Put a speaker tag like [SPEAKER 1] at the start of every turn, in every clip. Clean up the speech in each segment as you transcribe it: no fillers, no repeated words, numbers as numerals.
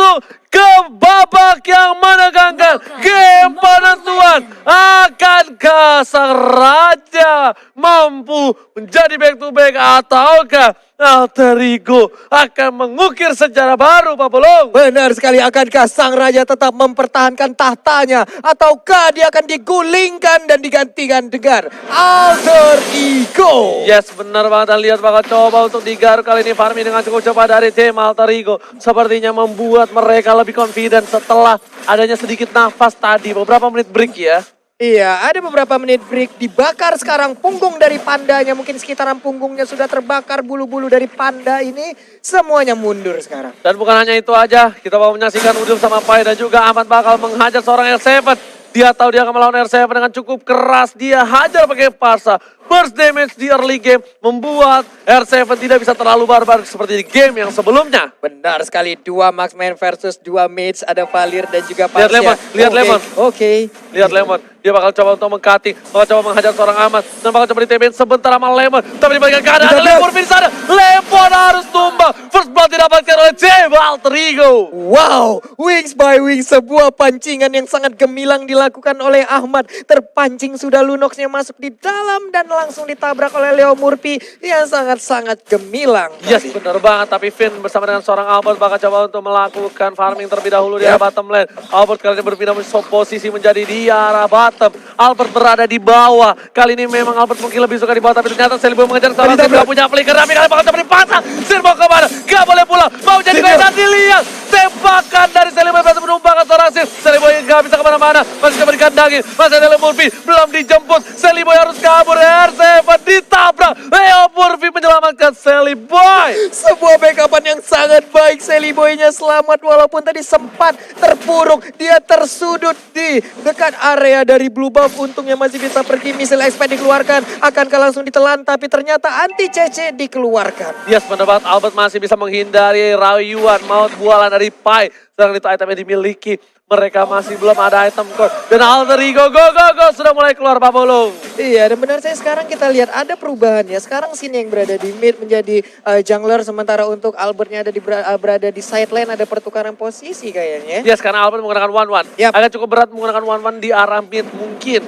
[SPEAKER 1] masuk ke babak yang menegangkan. Game penentuan. Akankah sang raja mampu menjadi back to back ataukah Alter Ego akan mengukir sejarah baru, Pak Pulung?
[SPEAKER 2] Benar sekali, akankah sang raja tetap mempertahankan tahtanya ataukah dia akan digulingkan dan digantikan dengan Alter Ego?
[SPEAKER 1] Yes, benar banget. Dan lihat bakal coba untuk digaruk kali ini farming dengan cukup cepat dari tim Alter Ego. Sepertinya membuat mereka lebih confident setelah adanya sedikit nafas tadi. Beberapa menit break ya.
[SPEAKER 2] Iya, ada beberapa menit break. Dibakar sekarang punggung dari pandanya. Mungkin sekitaran punggungnya sudah terbakar. Bulu-bulu dari panda ini semuanya mundur sekarang.
[SPEAKER 1] Dan bukan hanya itu aja. Kita mau menyaksikan Udil sama Pai dan juga Ahmad bakal menghajar seorang R7. Dia tahu dia akan melawan R7 dengan cukup keras. Dia hajar pakai parsa. Burst damage di early game membuat R7 tidak bisa terlalu barbar seperti di game yang sebelumnya.
[SPEAKER 2] Benar sekali, 2 marksman versus 2 mates. Ada Valir dan juga
[SPEAKER 1] Lihat
[SPEAKER 2] Pasha.
[SPEAKER 1] Lemon, lihat Lemon.
[SPEAKER 2] Oke.
[SPEAKER 1] Lihat Lemon, dia bakal coba untuk meng-cutting, bakal coba menghajar seorang Ahmad, dan bakal coba di-TBN sebentar sama Lemon. Tapi dibalikan keadaan, ada Lemon di sana. Lemon harus tumbang. First blood didapatkan oleh Tim Alter Ego.
[SPEAKER 2] Wow, wings by wings, sebuah pancingan yang sangat gemilang dilakukan oleh Ahmad. Terpancing sudah Lunoxnya masuk di dalam dan langsung ditabrak oleh Leo Murphy yang sangat-sangat gemilang.
[SPEAKER 1] Yes, benar banget. Tapi Finn bersama dengan seorang Albert bakal coba untuk melakukan farming terlebih dahulu di arah bottom lane. Albert kali ini berpindah posisi menjadi di arah bottom. Albert berada di bawah. Kali ini memang Albert mungkin lebih suka di bawah, tapi ternyata Seliboy mengejar sama Sin, gak punya flicker. Tapi kali bakal coba dipasang. Sin mau kemana? Gak boleh pulang. Mau jadi mainan, dilihat. Tembakan dari Seliboy berhasil menumbangkan seorang Sin. Seliboy gak bisa kemana-mana. Masih coba dikandangin. Masih ada Leo Murphy. Belum dijemput. Seliboy harus kabur. R7 ditabrak. Leo Murphy menyelamatkan Seliboy.
[SPEAKER 2] Sebuah backupan yang sangat baik. Seliboynya selamat walaupun tadi sempat terpuruk. Dia tersudut di dekat area dari blue buff. Untungnya masih bisa pergi. Misil expand dikeluarkan. Akankah langsung ditelan, tapi ternyata anti CC dikeluarkan.
[SPEAKER 1] Yes, benar banget. Albert masih bisa menghindari rayuan maut bualan dari Pai. Sedang itu itemnya dimiliki. Mereka masih belum ada item core. Dan Alter Ego go sudah mulai keluar, Pak Bolong.
[SPEAKER 2] Iya, dan benar saya sekarang kita lihat ada perubahan ya. Sekarang Sin yang berada di mid menjadi jungler, sementara untuk Albertnya ada berada di side lane, ada pertukaran posisi kayaknya.
[SPEAKER 1] Yes, karena Albert menggunakan 1-1.
[SPEAKER 2] Yap.
[SPEAKER 1] Agak cukup berat menggunakan 1-1 di arah mid mungkin.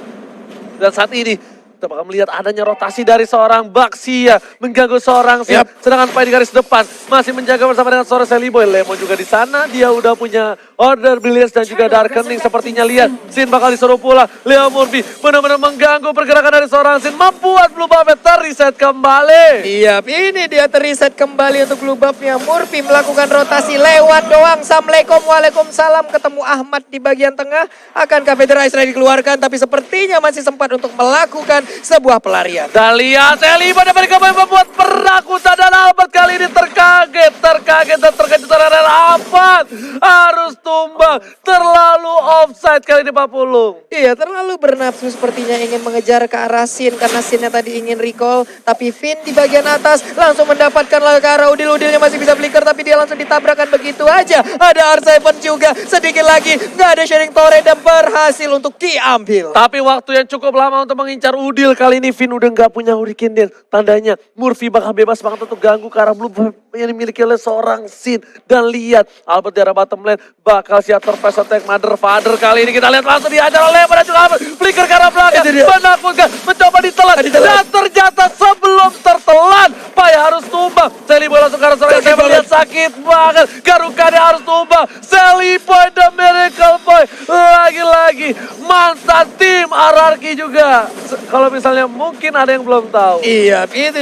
[SPEAKER 1] Dan saat ini kita bakal melihat adanya rotasi dari seorang Baxia mengganggu seorang Sin. Sedangkan Pai di garis depan masih menjaga bersama dengan seorang Seliboy. Lemon juga di sana, dia udah punya Order Brilliance dan juga Darkening. Sepertinya lihat Sin bakal disuruh pulang. Leo Murphy benar-benar mengganggu pergerakan dari seorang Sin, membuat blue buff terreset kembali.
[SPEAKER 2] Iya, ini dia terreset kembali untuk blue buff-nya. Murphy melakukan rotasi lewat doang. Assalamualaikum, waalaikumsalam. Ketemu Ahmad di bagian tengah. Akankah Federer Israel dikeluarkan, tapi sepertinya masih sempat untuk melakukan sebuah pelarian.
[SPEAKER 1] Dan lihat Seliboy dapat kembali membuat perakutan, dan Albert kali ini terkaget dan terkejut terhadap Albert. Harus tumbang, terlalu offside kali ini Pak Pulung.
[SPEAKER 2] Iya, terlalu bernafsu sepertinya ingin mengejar ke arah Sin karena Sinnya tadi ingin recall. Tapi Finn di bagian atas langsung mendapatkan ke arah Udil. Udilnya masih bisa flicker tapi dia langsung ditabrakkan begitu aja. Ada R7 juga, sedikit lagi nggak ada sharing torrent dan berhasil untuk diambil.
[SPEAKER 1] Tapi waktu yang cukup lama untuk mengincar Udil. Kali ini Finn udah nggak punya Hurricane Dance. Tandanya Murphy bakal bebas banget untuk ganggu ke arah blue buff yang dimiliki oleh seorang Sin. Dan lihat Albert di arah bottom lane bakal siap terpes attack Mother Father. Kali ini kita lihat langsung dihajar oleh Lemon dan juga Albert. Flicker ke arah belakang, menakutkan, mencoba ditelan. Dan ternyata sebelum tertelan Pai harus tumbang. Seliboy langsung ke arah seorang yang melihat sakit banget. Garukanya harus tumbang. Seliboy the Miracle Boy. Lagi-lagi mantan tim RRQ juga. Kalau misalnya mungkin ada yang belum tahu.
[SPEAKER 2] Iya, itu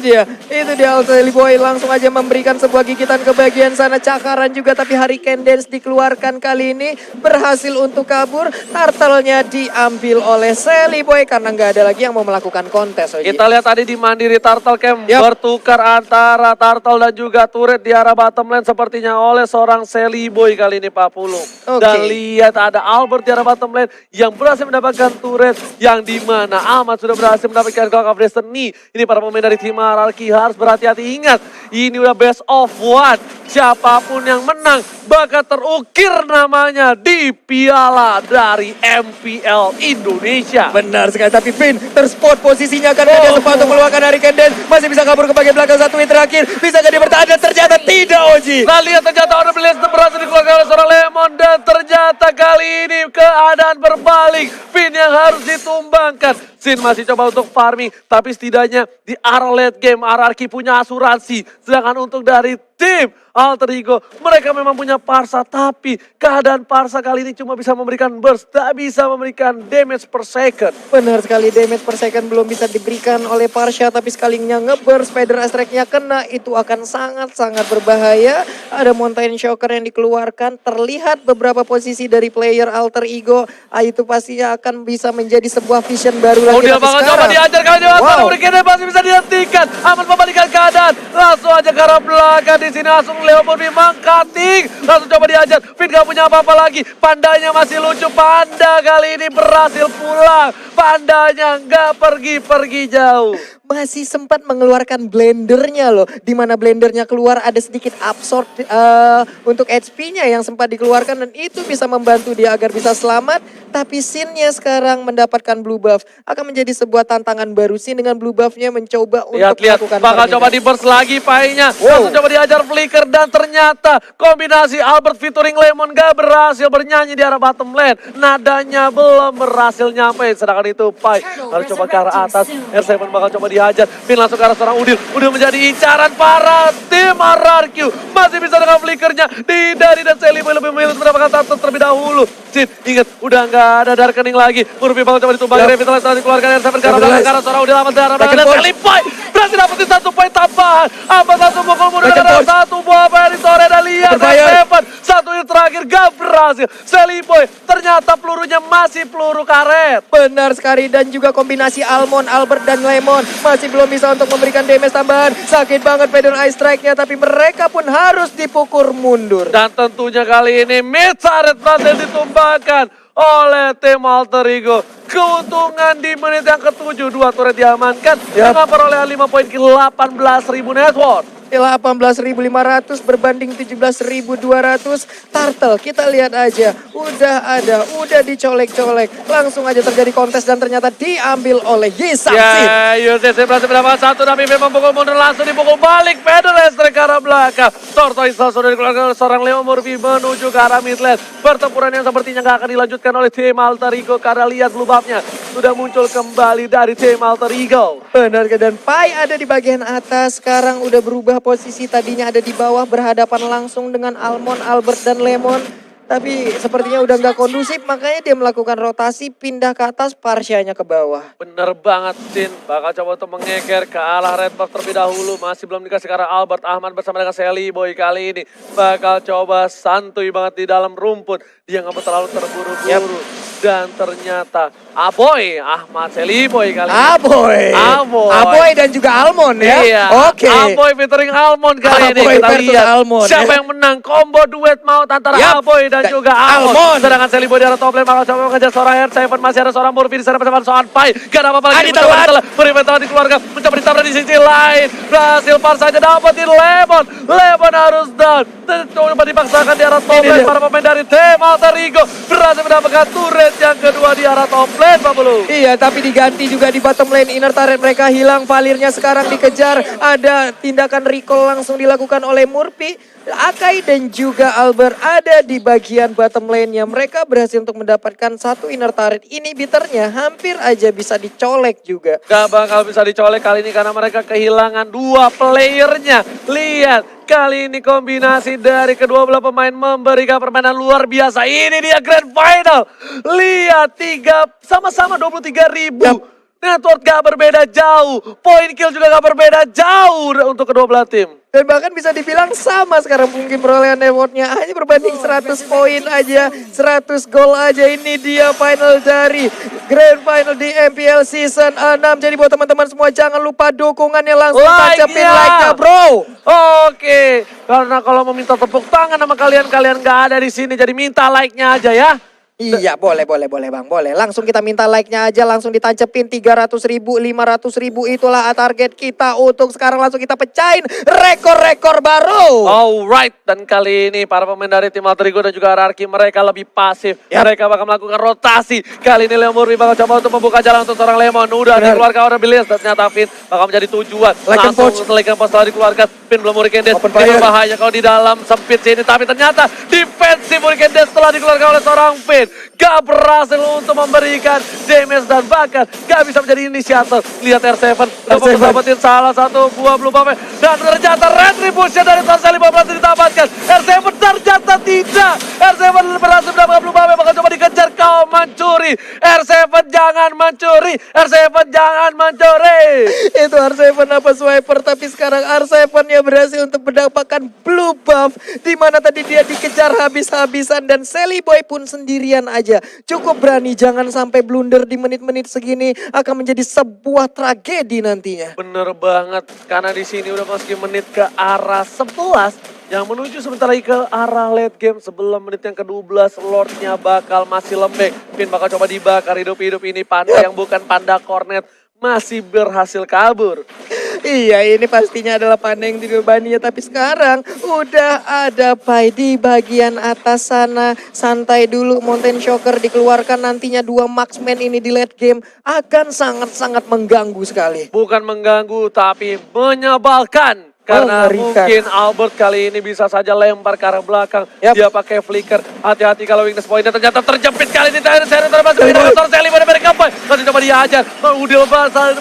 [SPEAKER 2] dia Seliboy langsung aja memberikan sebuah gigitan ke bagian sana. Cakaran juga, tapi Hurricane Dance dikeluarkan kali ini. Berhasil untuk kabur. Turtle-nya diambil oleh Seliboy karena nggak ada lagi yang mau melakukan kontes.
[SPEAKER 1] Kita lihat tadi di Mandiri Turtle Camp bertukar antara Turtle dan juga turret di arah bottom lane sepertinya oleh seorang Seliboy kali ini Pak Pulung. Dan lihat ada Albert di arah bottom lane yang berhasil mendapatkan turret, yang dimana Ahmad sudah berhasil mendapatkan Clock of Destiny. Ini para pemain dari tim RRQ harus berhati-hati. Ingat, ini udah best of one. Siapapun yang menang bakal terukir namanya di piala dari MPL Indonesia.
[SPEAKER 2] Benar sekali, tapi Finn terspot posisinya karena dia sempat untuk meluarkan Hurricane Dance. Masih bisa kabur ke bagian belakang, 1 win terakhir. Bisa jadi bertahan dan ternyata tidak, Moji.
[SPEAKER 1] Nah lihat ternyata Order Blast berhasil dikeluarkan oleh seorang Lemon. Dan ternyata kali ini keadaan berbalik. Finn yang harus ditumbangkan. Sin masih coba untuk farming. Tapi setidaknya di arah late game RRQ punya asuransi. Sedangkan untuk dari tim Alter Ego, mereka memang punya Parsa, tapi keadaan Parsa kali ini cuma bisa memberikan burst, tak bisa memberikan damage per second.
[SPEAKER 2] Benar sekali, damage per second belum bisa diberikan oleh Parsha, tapi sekalinya nge-burst, Spider Astrike-nya kena, itu akan sangat-sangat berbahaya. Ada Mountain Shocker yang dikeluarkan, terlihat beberapa posisi dari player Alter Ego, itu pastinya akan bisa menjadi sebuah vision baru lagi.
[SPEAKER 1] Dia bakal coba diajar kali ini, Murkide masih bisa dihentikan. Aman membalikan keadaan, langsung aja ke arah belakang di sini langsung Leo Murphy mangkating. Langsung coba diajar, Finn gak punya apa-apa lagi. Pandanya masih lucu, Panda kali ini berhasil pulang. Pandanya gak pergi-pergi jauh.
[SPEAKER 2] Masih sempat mengeluarkan blendernya loh. Dimana blendernya keluar ada sedikit absorb untuk HP-nya yang sempat dikeluarkan. Dan itu bisa membantu dia agar bisa selamat. Tapi Sin-nya sekarang mendapatkan blue buff. Akan menjadi sebuah tantangan baru. Sin dengan blue buff-nya mencoba untuk melakukan
[SPEAKER 1] bakal coba di burst lagi painya. Langsung coba diajar flicker. Dan ternyata kombinasi Albert featuring Lemon gak berhasil bernyanyi di arah bottom lane. Nadanya belum berhasil nyampe. Sedangkan itu Pai harus coba ke arah atas. R7 bakal coba dihajar. Finn langsung ke arah seorang Udil. Udil menjadi incaran para tim RRQ. Masih bisa dengan flickernya. Dihindari dan Sally Boy lebih memilih mendapatkan tato terlebih dahulu. Sin, ingat udah gak ada Darkening lagi. Murphy bakal coba ditumbang. Revitalize nanti keluarkan R7 ke arah belakang. Karena seorang Udil amat darah. Dan Sally Boy berhasil dapetin 1 poin tambahan. Apa langsung mukul mundur dengan 1 buah apa yang ditore. Dan lihat R7. 1 hit terakhir gak berhasil. Sally Boy ternyata pelurunya masih peluru karet.
[SPEAKER 2] Benar sekali, dan juga kombinasi Almond, Albert dan Lemon masih belum bisa untuk memberikan damage tambahan. Sakit banget Feather Ice Strike-nya, tapi mereka pun harus dipukul mundur.
[SPEAKER 1] Dan tentunya kali ini mid turret berhasil ditumbangkan oleh tim Alter Ego. Keuntungan di menit yang ke-7, 2 turret diamankan dengan perolehan 5 poin ke 18.000 net worth.
[SPEAKER 2] 18.500 berbanding 17.200. Turtle, kita lihat aja. Udah dicolek-colek. Langsung aja terjadi kontes dan ternyata diambil oleh Yisam.
[SPEAKER 1] Ya, UTC berhasil mendapatkan 1, tapi memang pukul mundur langsung dipukul balik. Pedal Lester ke arah belakang. Tortoise sudah dikeluarkan oleh seorang Leo Murphy menuju ke arah mid lane. Pertempuran yang sepertinya gak akan dilanjutkan oleh tim Alter Ego karena lihat blue buff-nya sudah muncul kembali dari tim Alter Ego.
[SPEAKER 2] Benar, dan Pai ada di bagian atas. Sekarang udah berubah posisi, tadinya ada di bawah berhadapan langsung dengan Almond, Albert dan Lemon. Tapi sepertinya udah nggak kondusif, makanya dia melakukan rotasi pindah ke atas, Parsyanya ke bawah.
[SPEAKER 1] Bener banget Sin, bakal coba untuk mengeker ke arah red buff terlebih dahulu. Masih belum dikasih ke arah Albert. Ahmad bersama dengan Sally Boy kali ini bakal coba santuy banget di dalam rumput. Dia nggak mau terlalu terburu-buru. Dan ternyata Aboy, Ahmad Sally Boy kali ini.
[SPEAKER 2] Aboy dan juga Almond ya.
[SPEAKER 1] Iya.
[SPEAKER 2] Oke.
[SPEAKER 1] Aboy featuring Almond kali ini.
[SPEAKER 2] Aboy
[SPEAKER 1] Kita
[SPEAKER 2] versus
[SPEAKER 1] lihat
[SPEAKER 2] Almond,
[SPEAKER 1] siapa
[SPEAKER 2] ya.
[SPEAKER 1] yang menang. Combo duet maut antara Aboy dan juga Almond. Sedangkan Sally Boy di arah top lane bakal coba mengejar seorang R7. Masih ada seorang Murphy di sana bersama seorang Pai. Gak ada apa-apa lagi. Murphy telah dikeluarkan. Mencoba ditabrak di sisi lain. Berhasil Parsa aja dapetin Lemon. Lemon harus down. Coba dipaksakan di arah top lane. Para pemain dari tim Alter Ego berhasil mendapatkan turret yang kedua di arah top lane, Pak Bulu.
[SPEAKER 2] Iya, tapi diganti juga di bottom lane. Inner turret mereka hilang, Valirnya sekarang dikejar. Ada tindakan recall langsung dilakukan oleh Murphy. Akai dan juga Albert ada di bagian bottom lane-nya. Mereka berhasil untuk mendapatkan 1 inner turret. Inhibitornya hampir aja bisa dicolek juga.
[SPEAKER 1] Gak bakal bisa dicolek kali ini karena mereka kehilangan 2 playernya. Lihat, kali ini kombinasi dari kedua belah pemain memberikan permainan luar biasa. Ini dia grand final. Lihat, 3 sama-sama 23.000. Network gak berbeda jauh. Point kill juga gak berbeda jauh untuk kedua belah tim.
[SPEAKER 2] Dan bahkan bisa dibilang sama sekarang mungkin perolehan rewardnya. Hanya berbanding 100 poin aja, 100 gol aja. Ini dia final dari Grand Final di MPL Season 6. Jadi buat teman-teman semua jangan lupa dukungannya, langsung tancapin like-nya bro.
[SPEAKER 1] Oke, karena kalau mau minta tepuk tangan sama kalian gak ada di sini. Jadi minta like-nya aja ya.
[SPEAKER 2] Iya, boleh Bang, boleh. Langsung kita minta like-nya aja, langsung ditancepin 300.000, 500.000, itulah target kita untuk sekarang langsung kita pecahin rekor-rekor baru.
[SPEAKER 1] Alright, dan kali ini para pemain dari tim Alter Ego dan juga RRQ mereka lebih pasif.
[SPEAKER 2] Yap.
[SPEAKER 1] Mereka bakal melakukan rotasi. Kali ini Leo Murphy bakal coba untuk membuka jalan untuk seorang Lemon. Udah dikeluarkan order Billions dan ternyata Finn bakal menjadi tujuan.
[SPEAKER 2] Like and
[SPEAKER 1] Langsung
[SPEAKER 2] poach.
[SPEAKER 1] Like and poach setelah dikeluarkan. Finn belum Hurricane Dash.
[SPEAKER 2] Open
[SPEAKER 1] Ini
[SPEAKER 2] fire.
[SPEAKER 1] berbahaya kalau di dalam sempit sini. Tapi ternyata defensif Hurricane Dash setelah dikeluarkan oleh seorang Finn. Gak berhasil untuk memberikan damage dan bahkan gak bisa menjadi inisiator. Lihat R7 dapat dapetin salah satu buah blue buff dan ternyata retribution dari Torseli berhasil didapatkan. R7 ternyata tidak. R7 berhasil mendapatkan blue buff, bakal coba dikejar. Kau mencuri. R7 jangan mencuri. R7 jangan mencuri.
[SPEAKER 2] Itu R7 apa swiper, tapi sekarang R7 yang berhasil untuk mendapatkan blue buff. Dimana tadi dia dikejar habis-habisan dan Sally Boy pun sendirian aja. Cukup berani, jangan sampai blunder di menit-menit segini akan menjadi sebuah tragedi nantinya.
[SPEAKER 1] Bener banget, karena di sini udah masukin menit ke arah 11 yang menuju sebentar lagi ke arah late game sebelum menit yang ke-12 Lordnya bakal masih lembek. Finn bakal coba dibakar hidup-hidup ini panda yang bukan panda cornet masih berhasil kabur.
[SPEAKER 2] Iya, ini pastinya adalah panda yang dibebaninya, tapi sekarang udah ada Pai di bagian atas sana. Santai dulu, Mountain Shocker dikeluarkan, nantinya 2 marksman ini di late game akan sangat-sangat mengganggu sekali.
[SPEAKER 1] Bukan mengganggu tapi menyebalkan. Karena
[SPEAKER 2] Mengerikan.
[SPEAKER 1] mungkin Albert kali ini bisa saja lempar ke arah belakang.
[SPEAKER 2] Yap.
[SPEAKER 1] Dia pakai flicker. Hati-hati kalau weakness point-nya ternyata terjepit kali ini. Seri termasuk dengan Sally Boy dari Kampai. Masih coba diajar. Udil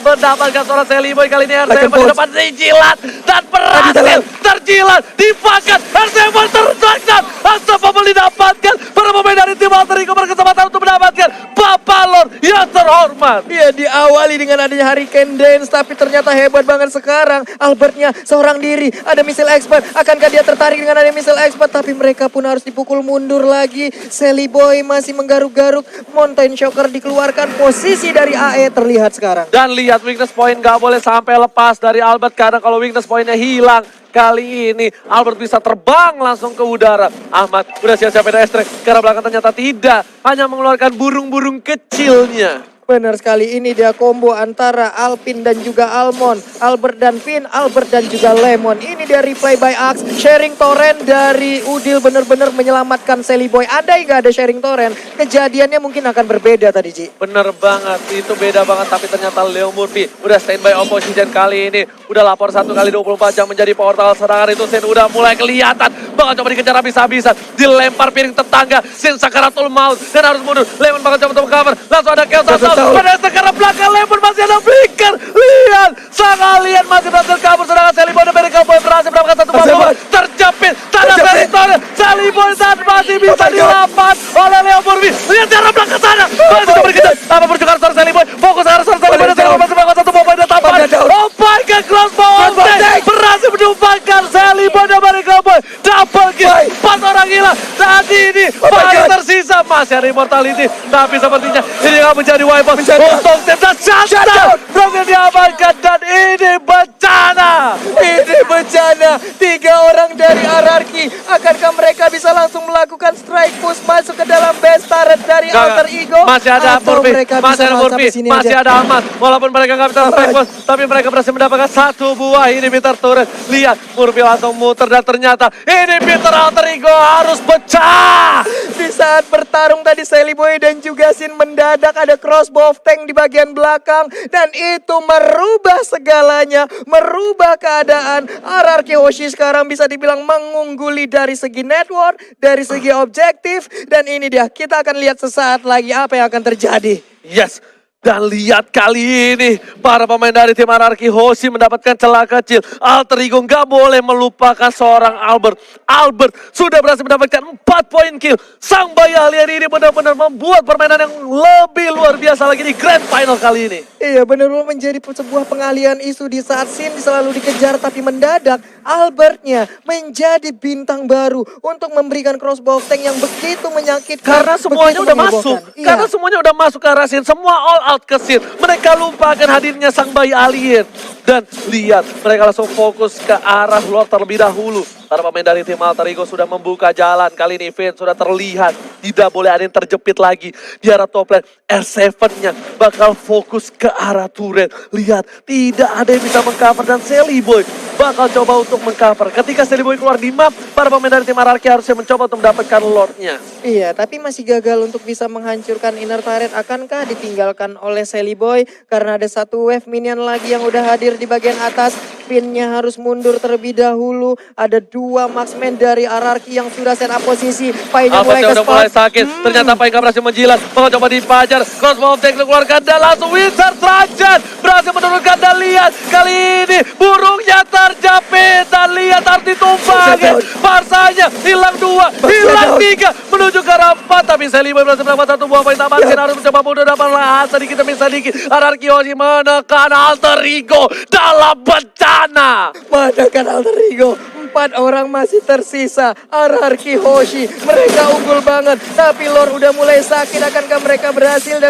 [SPEAKER 1] mendapatkan seorang Sally Boy kali ini. R7 di depan dijilat. Dan berhasil terjilat. Dipakat. R7 terjangkau. Unstoppable didapatkan. Para pemain dari tim Alter Ego berkesempatan untuk mendapatkan Papalon yang terhormat.
[SPEAKER 2] Iya, diawali dengan adanya Hurricane Dance, tapi ternyata hebat banget sekarang. Albertnya seorang diri, ada missile expert. Akankah dia tertarik dengan adanya missile expert? Tapi mereka pun harus dipukul mundur lagi. Sally Boy masih menggaruk-garuk. Mountain Shocker dikeluarkan, posisi dari AE terlihat sekarang.
[SPEAKER 1] Dan lihat weakness point gak boleh sampai lepas dari Albert. Karena kalau weakness pointnya hilang, kali ini Albert bisa terbang langsung ke udara. Ahmad udah siap-siap ada extract. Karena belakang ternyata tidak. Hanya mengeluarkan burung-burung kecilnya.
[SPEAKER 2] Benar sekali, ini dia combo antara Alpin dan juga Almond. Albert dan Finn, Albert dan juga Lemon. Ini dia replay by Axe. Sharing torrent dari Udil benar-benar menyelamatkan Sally Boy. Andai gak ada sharing torrent, kejadiannya mungkin akan berbeda tadi, Ji.
[SPEAKER 1] Bener banget, itu beda banget. Tapi ternyata Leo Murphy udah standby opposition kali ini. Udah lapor 1 kali 24 jam menjadi portal serangan itu. Sin udah mulai kelihatan. Bakal coba dikejar habis-habisan. Dilempar piring tetangga. Sin sakaratul maut dan harus mundur. Lemon bakal coba untuk cover. Langsung ada Chaos Assault. Pada sekarang belakang Lemon masih ada flicker. Lihat, sang alien masih berhasil kabur. Sedangkan Sally Boy dan Amerika Boy berhasil mendapatkan satu bom. Terjepit. Tanah teritori. Sally Boy dan masih bisa dilapat oleh Leo Murphy. Lihat cara belakang sana. Masih coba dikejar. Apa perjuangan seorang Sally Boy. Fokus arah seorang Sally Boy. Dan Sally Boy masih melakukan satu bom dan tamparan. Oh my god, crossbow Tank berhasil menumpangkan Sally Boy dan Amerika Boy. Double kill. 4 orang hilang. Saat ini paling tersisa masih ada immortality. Tapi sepertinya ini akan menjadi wipe. Untuk tim dan shutdown. Broken diamankan dan ini bencana.
[SPEAKER 2] Ini bencana. 3 orang dari RRQ. Akankah mereka bisa langsung melakukan strike push masuk ke dalam base turret dari Alter Ego?
[SPEAKER 1] Masih ada
[SPEAKER 2] Atau
[SPEAKER 1] Murphy,
[SPEAKER 2] mereka
[SPEAKER 1] masih
[SPEAKER 2] bisa
[SPEAKER 1] ada
[SPEAKER 2] sampai
[SPEAKER 1] Murphy,
[SPEAKER 2] sini
[SPEAKER 1] masih
[SPEAKER 2] aja?
[SPEAKER 1] ada Ahmad. Walaupun mereka nggak bisa strike push, tapi mereka berhasil mendapatkan 1 buah inhibitor turret. Lihat, Murphy langsung muter dan ternyata inhibitor Alter Ego harus pecah.
[SPEAKER 2] Di saat bertarung tadi Sally Boy dan juga Sin mendadak ada crossbow tank di bagian belakang. Dan itu merubah segalanya, merubah keadaan. RRQ Hoshi sekarang bisa dibilang mengungguli dari segi network, dari segi objektif. Dan ini dia, kita akan lihat sesaat lagi apa yang akan terjadi.
[SPEAKER 1] Yes. Dan lihat kali ini para pemain dari tim RRQ Hoshi mendapatkan celah kecil. Alter Ego nggak boleh melupakan seorang Albert. Albert sudah berhasil mendapatkan 4 poin kill. Sang bayi alien ini benar-benar membuat permainan yang lebih luar biasa lagi di Grand Final kali ini.
[SPEAKER 2] Iya, benar-benar menjadi sebuah pengalian isu di saat Sin selalu dikejar, tapi mendadak Albertnya menjadi bintang baru untuk memberikan crossbow tank yang begitu menyakitkan.
[SPEAKER 1] Karena semuanya
[SPEAKER 2] begitu
[SPEAKER 1] udah
[SPEAKER 2] menyebabkan.
[SPEAKER 1] masuk.
[SPEAKER 2] Iya.
[SPEAKER 1] Karena semuanya udah masuk ke arah Sin. Semua all out ke Sin. Mereka lupakan hadirnya sang bayi alien. Dan lihat, mereka langsung fokus ke arah Lord terlebih dahulu. Para pemain dari tim Alter Ego sudah membuka jalan. Kali ini Finn sudah terlihat. Tidak boleh ada yang terjepit lagi. Di arah top lane, R7-nya bakal fokus ke arah turret. Lihat, tidak ada yang bisa mengcover dan Sally Boy bakal coba untuk mengcover. Ketika Sally Boy keluar di map, para pemain dari tim RRQ harusnya mencoba untuk mendapatkan Lord-nya.
[SPEAKER 2] Iya, tapi masih gagal untuk bisa menghancurkan inner turret. Akankah ditinggalkan oleh Sally Boy? Karena ada satu wave minion lagi yang udah hadir di bagian atas. Pinnya harus mundur terlebih dahulu. Ada 2 marksman dari RRQ yang sudah set up posisi. Painya mulai ke
[SPEAKER 1] udah mulai sakit. Ternyata Pai gak berhasil menjilat. Bakal coba dipajar. Crossbow of Tank dikeluarkan dan langsung Wizard Trajan berhasil menurunkan dan lihat. Kali ini burungnya terjepit dan lihat harus ditumpangin. Parsanya hilang 2, hilang 3. Menuju ke arah 4. Tapi Sally Boy berhasil mendapat 1 buah poin tambahan. Harus mencoba mundur dapat lahan sedikit demi sedikit. RRQ Hoshi menekan Alter Ego dalam bencana.
[SPEAKER 2] Menekan Alter Ego. 4 orang masih tersisa. RRQ Hoshi. Mereka unggul banget. Tapi Lord udah mulai sakit. Akankah mereka berhasil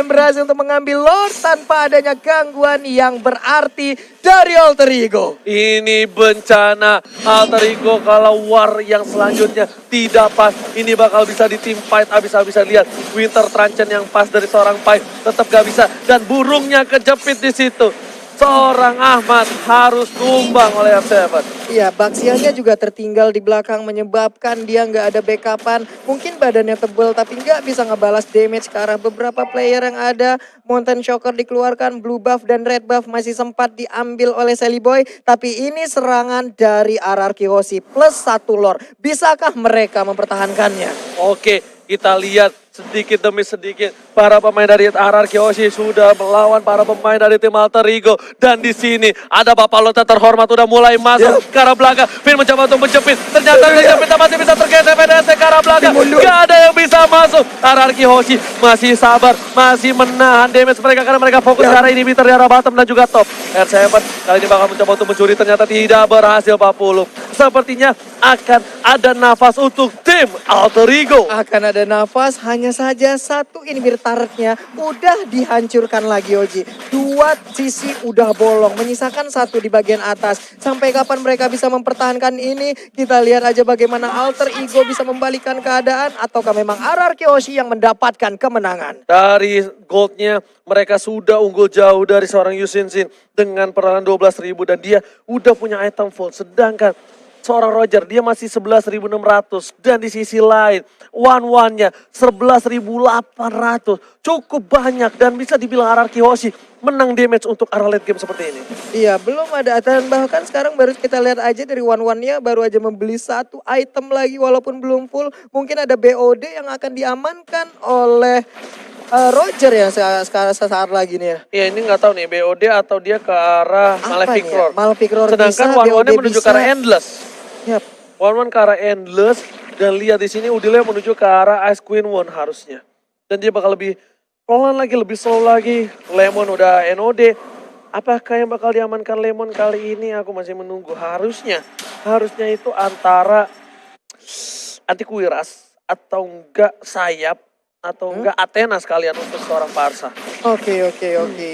[SPEAKER 2] untuk mengambil Lord tanpa adanya gangguan yang berarti dari Alter Ego?
[SPEAKER 1] Ini bencana. Alter Ego kalau war yang selanjutnya tidak pas. Ini bakal bisa di team fight habis-habisan. Lihat Winter Truncheon yang pas dari seorang Pai tetap gak bisa. Dan burungnya kejepit di situ. Seorang Ahmad harus tumbang oleh F7.
[SPEAKER 2] Iya, Baxiannya juga tertinggal di belakang menyebabkan dia nggak ada backupan. Mungkin badannya tebel tapi nggak bisa ngebalas damage ke arah beberapa player yang ada. Mountain Shocker dikeluarkan, blue buff dan red buff masih sempat diambil oleh Sally Boy. Tapi ini serangan dari RRQ Hoshi plus 1 lore. Bisakah mereka mempertahankannya?
[SPEAKER 1] Oke, kita lihat sedikit demi sedikit para pemain dari RRQ Hoshi sudah melawan para pemain dari tim Alter Ego. Dan di sini ada Bapak Lota terhormat udah mulai masuk ke arah belakang. Finn mencoba untuk menjepit. Ternyata menjepit masih bisa tergeser PDSC ke arah belakang. Gak ada yang bisa masuk. RRQ Hoshi masih sabar, masih menahan damage mereka karena mereka fokus ke arah inhibitor di arah bottom dan juga top. R7 kali ini bakal mencoba untuk mencuri, ternyata tidak berhasil 40. Sepertinya akan ada nafas untuk tim Alter Ego.
[SPEAKER 2] Akan ada nafas, hanya saja satu inhibitor turretnya udah dihancurkan lagi Oji. 2 sisi udah bolong, menyisakan 1 di bagian atas. Sampai kapan mereka bisa mempertahankan ini? Kita lihat aja bagaimana Alter Ego bisa membalikan keadaan ataukah memang RRQ Hoshi yang mendapatkan kemenangan.
[SPEAKER 1] Dari goldnya mereka sudah unggul jauh dari seorang Yusin Sin dengan perolehan 12.000 dan dia udah punya item full. Sedangkan seorang Roger dia masih 11.600 dan di sisi lain one-one-nya 11.800. Cukup banyak dan bisa dibilang RRQ Hoshi menang damage untuk arah late game seperti ini.
[SPEAKER 2] Iya, belum ada dan bahkan sekarang baru kita lihat aja dari one-one-nya baru aja membeli 1 item lagi walaupun belum full. Mungkin ada BOD yang akan diamankan oleh Roger ya sesaat lagi nih ya.
[SPEAKER 1] Ya ini nggak tahu nih BOD atau dia ke arah Malefic
[SPEAKER 2] ya?
[SPEAKER 1] Roar.
[SPEAKER 2] Malefic Roar
[SPEAKER 1] Sedangkan
[SPEAKER 2] bisa,
[SPEAKER 1] one-one-nya
[SPEAKER 2] BOD
[SPEAKER 1] menuju
[SPEAKER 2] bisa.
[SPEAKER 1] ke arah Endless.
[SPEAKER 2] Yap.
[SPEAKER 1] One-one ke arah Endless dan lihat di sini Udile menuju ke arah Ice Queen One harusnya. Dan dia bakal lebih pelan lagi, lebih slow lagi. Lemon udah NOD. Apakah yang bakal diamankan Lemon kali ini? Aku masih menunggu. Harusnya itu antara Antiquiras atau enggak Sayap atau enggak Athena sekalian untuk seorang Parsa.
[SPEAKER 2] Oke.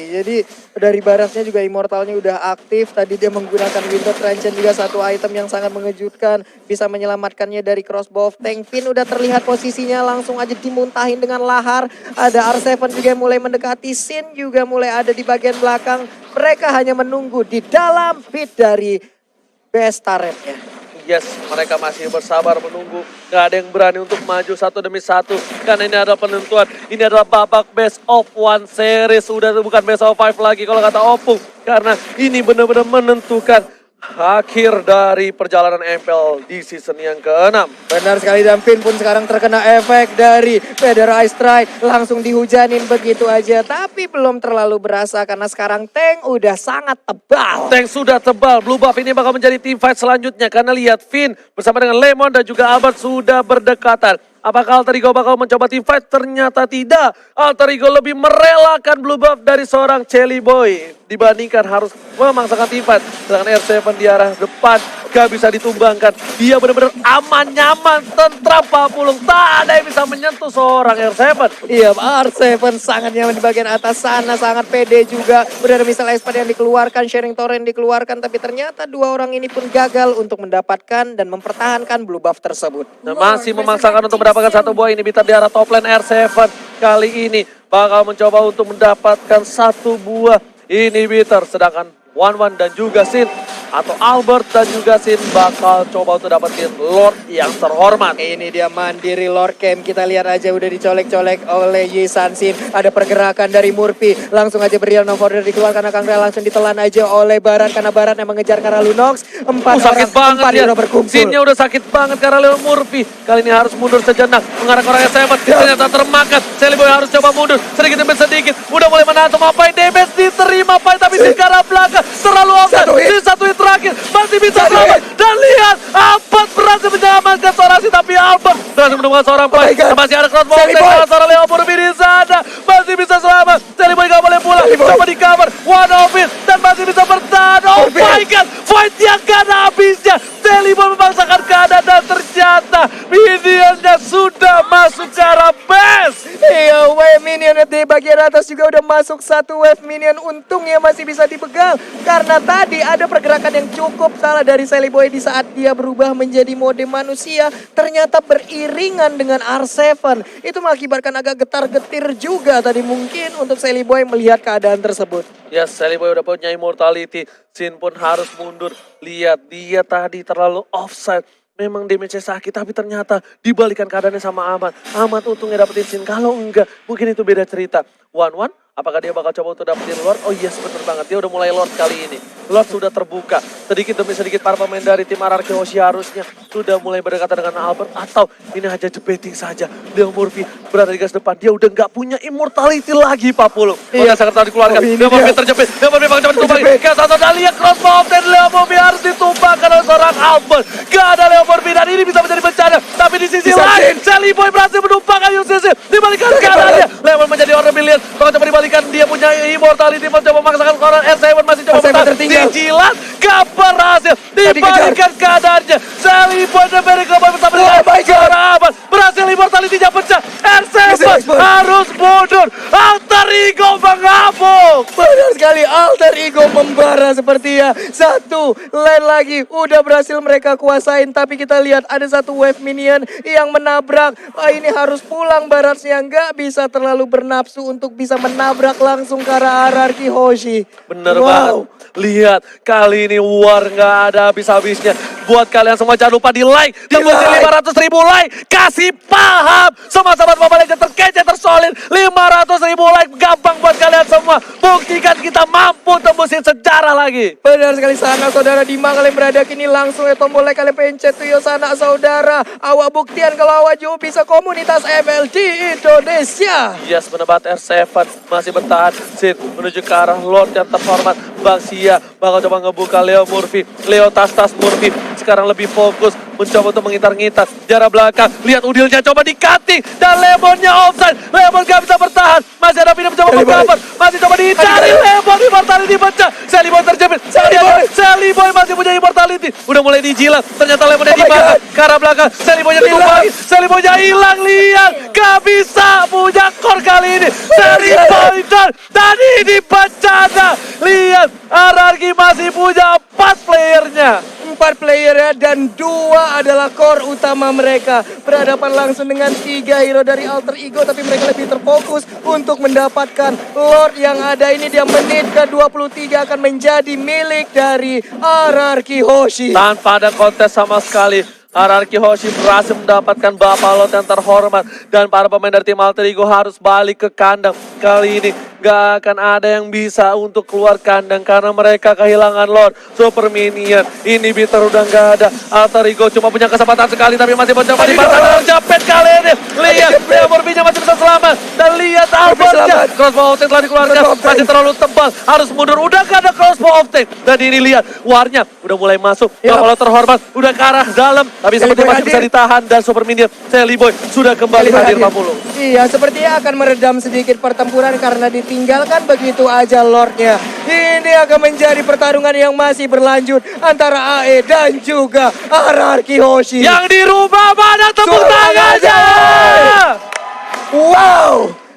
[SPEAKER 2] Jadi dari Barasnya juga Immortalnya udah aktif. Tadi dia menggunakan Winter Truncheon juga satu item yang sangat mengejutkan. Bisa menyelamatkannya dari crossbow of tank. Finn udah terlihat posisinya langsung aja dimuntahin dengan lahar. Ada R7 juga yang mulai mendekati. Sin juga mulai ada di bagian belakang. Mereka hanya menunggu di dalam pit dari best turretnya.
[SPEAKER 1] Yes, mereka masih bersabar menunggu. Gak ada yang berani untuk maju satu demi satu. Karena ini adalah penentuan. Ini adalah babak best of 1 series. Udah bukan best of 5 lagi kalau kata Opung. Karena ini benar-benar menentukan akhir dari perjalanan MPL di season yang ke-6.
[SPEAKER 2] Benar sekali, dan Finn pun sekarang terkena efek dari Feather Ice Strike. Langsung dihujanin begitu aja. Tapi belum terlalu berasa karena sekarang tank udah sangat tebal.
[SPEAKER 1] Tank sudah tebal. Blue buff ini bakal menjadi team fight selanjutnya. Karena lihat Finn bersama dengan Lemon dan juga Albert sudah berdekatan. Apakah Alter Ego bakal mencoba team fight? Ternyata tidak. Alter Ego lebih merelakan blue buff dari seorang Sally Boy. dibandingkan harus memaksakan T-Fight. Sedangkan R7 di arah depan gak bisa ditumbangkan. Dia benar-benar aman, nyaman, tentram Pak Pulung. Tak ada yang bisa menyentuh seorang R7.
[SPEAKER 2] Iya, R7 sangat nyaman di bagian atas sana, sangat pede juga. Udah ada misal Espada yang dikeluarkan, Sharing Torrent dikeluarkan, tapi ternyata dua orang ini pun gagal untuk mendapatkan dan mempertahankan blue buff tersebut.
[SPEAKER 1] Dan masih memaksakan untuk mendapatkan satu buah inhibitor di arah top lane R7. Kali ini bakal mencoba untuk mendapatkan satu buah inhibitor. Sedangkan Wan dan juga Sin atau Albert dan juga Sin bakal coba untuk dapetin Lord yang terhormat.
[SPEAKER 2] Ini dia mandiri Lord Camp. Kita lihat aja udah dicolek-colek oleh Yi Sansin. Ada pergerakan dari Murphy. Langsung aja Berial No Further dikeluarkan. Kang Real langsung ditelan aja oleh Barat. Karena Barat yang mengejar karena Lunox.
[SPEAKER 1] Sakit banget ya.
[SPEAKER 2] hero berkumpul.
[SPEAKER 1] Sinnya udah sakit banget karena Leo Murphy. Kali ini harus mundur sejenak. Mengarah ke orang S7. Ternyata termakan. Seliboy harus coba mundur. Sedikit demi sedikit. Udah mulai menahan semua fight. Damage diterima fight. Tapi di arah belakang. Terlalu offset. Di satu hit terakhir. Masih bisa selamat. Dan lihat. Albert berhasil menyelamatkan seorang si. Tapi Albert berhasil menemukan seorang fight. Masih ada crossbow. Seorang Leo Murphy di sana. Masih bisa selamat. Seliboy gak boleh pulang. Coba di cover. One of it. Dan masih bisa bertahan. Oh my god. Fight yang gak ada habisnya. Seliboy memaksakan keadaan dan ternyata minionnya sudah masuk ke arah base.
[SPEAKER 2] Iya, wave minion di bagian atas juga udah masuk satu wave minion. Untungnya masih bisa dipegang. Karena tadi ada pergerakan yang cukup salah dari Seliboy di saat dia berubah menjadi mode manusia. Ternyata beriringan dengan R7. Itu mengakibatkan agak getar-getir juga tadi mungkin untuk Seliboy melihat keadaan tersebut.
[SPEAKER 1] Ya, Seliboy udah punya immortality. Sin pun harus mundur. Lihat, dia tadi terlalu offside. Memang damage-nya sakit, tapi ternyata dibalikan keadaannya sama Ahmad. Ahmad untungnya dapetin Sin, kalau enggak mungkin itu beda cerita. Wan, apakah dia bakal coba untuk dapetin Lord? Oh yes, bener banget, dia udah mulai Lord kali ini. Lord sudah terbuka, sedikit demi sedikit para pemain dari tim RRQ Hoshi harusnya sudah mulai berdekatan dengan Albert. Atau ini hanya jebeting saja. Leo Murphy berada di garis depan, dia udah nggak punya immortality lagi Pak Pulung. Iya, sangat tadi dikeluarkan, Leo Murphy terjepit, Leo Murphy bakal coba ditumbangin. Gas atau Dahlia crossbow dan Leo Murphy harus ditumbangkan oleh seorang Albert. Gak ada Leo Murphy dan ini bisa menjadi bencana. Tapi di sisi lain, Seliboy berhasil menumpangkan UCC. Dibalikan keadaannya, Leo menjadi orang billion. Bakal coba dibalikan, dia punya immortality, mencoba memaksakan orang R7 masih coba bertahan. Dijilat, gak berhasil. Dibalikan keadaannya, Seliboy dan Barry Global bersama dengan seorang Ahmad. Berhasil immortality-nya pecah. R7 harus mundur. Alter Ego mengamuk.
[SPEAKER 2] Benar sekali, Alter Ego membara sepertinya. Satu lane lagi udah berhasil mereka kuasain. Tapi kita lihat ada satu wave minion yang menabrak. Ini harus pulang Baratnya. Nggak bisa terlalu bernafsu untuk bisa menabrak langsung ke arah RRQ Hoshi.
[SPEAKER 1] Bener banget. Lihat, kali ini war nggak ada habis-habisnya. Buat kalian semua jangan lupa di like. Tembus 500.000 like. Kasih paham. Semua sahabat Mobile Legends terkece, tersolid. 500.000 like. Gampang buat kalian semua. Buktikan kita mampu tembusin sejarah lagi.
[SPEAKER 2] Benar sekali sana saudara. Di mana kalian berada kini langsung tombol like kalian pencet tuh sana saudara. Awak buktian kalau awak juga bisa komunitas ML di Indonesia.
[SPEAKER 1] Yes, bener banget. R7 masih bertahan. Sin menuju ke arah Lord yang terhormat. Bang Sia bakal coba ngebuka Leo Murphy. Leo tas-tas Murphy sekarang lebih fokus mencoba untuk mengintar-ngintar jarak belakang. Lihat Udilnya coba di-cutting dan Lemonnya offside. Lemon gak bisa bertahan. Masih ada Pina mencoba mengcover. Masih coba dihindari. Lemon immortality pecah. Seliboy terjepit. Seliboy masih punya immortality. Udah mulai dijilat. Ternyata Lemonnya dimakan. Ke arah belakang. Seliboynya ditumbangin. Seliboynya hilang. Lihat. Gak bisa punya core kali ini. Seliboy dan ini bencana. Lihat. RRQ masih punya 4 playernya.
[SPEAKER 2] 4 player ya, dan 2 adalah core utama mereka. Berhadapan langsung dengan 3 hero dari Alter Ego, tapi mereka lebih terfokus untuk mendapatkan Lord yang ada. Ini dia menit ke-23 akan menjadi milik dari RRQ Hoshi.
[SPEAKER 1] Tanpa ada kontes sama sekali. RRQ Hoshi berhasil mendapatkan Bapak Lord yang terhormat. Dan para pemain dari tim Alter Ego harus balik ke kandang. Kali ini gak akan ada yang bisa untuk keluar kandang karena mereka kehilangan Lord. Super Minion, inhibitor udah gak ada. Alter Ego cuma punya kesempatan sekali tapi masih mencoba dipasang. Terjepit kali ini. Lihat, Leo Murphy-nya masih bisa selamat. Dan lihat Albertnya. Crossbow of Tank telah dikeluarkan. Masih terlalu tebal. Harus mundur. Udah gak ada Crossbow of Tank. Dan ini lihat, warnya udah mulai masuk. Bapak Lord terhormat. Udah ke arah dalam. Tapi seperti masih bisa ditahan. Dan Super Minion, Seliboy sudah kembali hadir Pak Pulung.
[SPEAKER 2] Iya, sepertinya akan meredam sedikit pertempuran karena di ditinggalkan begitu aja Lordnya. Ini akan menjadi pertarungan yang masih berlanjut antara AE dan juga RRQ Hoshi.
[SPEAKER 1] Yang dirubah mana tepuk
[SPEAKER 2] Suruh
[SPEAKER 1] tangannya?
[SPEAKER 2] Wow.